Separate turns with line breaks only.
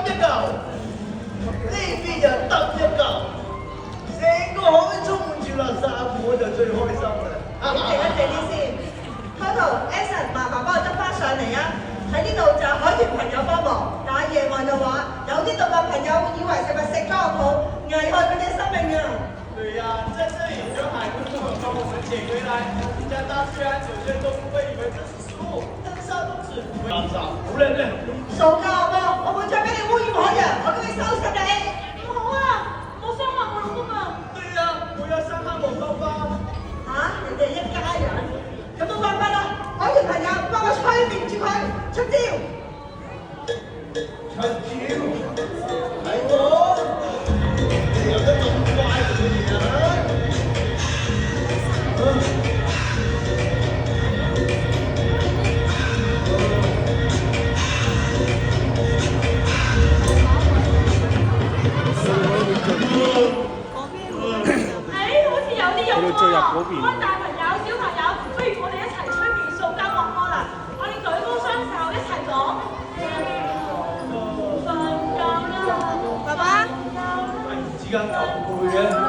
一嚿，呢邊又揼一嚿，成個海充滿住垃圾，我就最開心啦！
你靜一靜啲先 ，Toto、Eason，麻煩幫我執翻上嚟啊！喺呢度就係海豚朋友幫忙，但係夜晚嘅話，有啲動物朋友以為食物食咗我肚，危害佢哋生命啊！
对呀，在这里有海豚朋友帮我们捡回来，加大自然9岁都不会以为这是食物，但杀都只不会垃圾，不认认。
傻家伙，我會再俾你污染海洋，我都會收拾你！
唔好啊，唔好傷害我老公啊！
对呀，不要伤害我爸爸。
嚇，你哋一家人，咁冇辦法啦！海豚朋友幫我催眠住佢，出招！
出招，係我，你有得咁快嘅人？
好似有啲用喎！開大朋友、小朋友，不如我哋一齊催眠塑膠惡魔啦！我哋舉高雙手，一齊講。瞓覺啦，
爸爸，
突然之間咁攰嘅。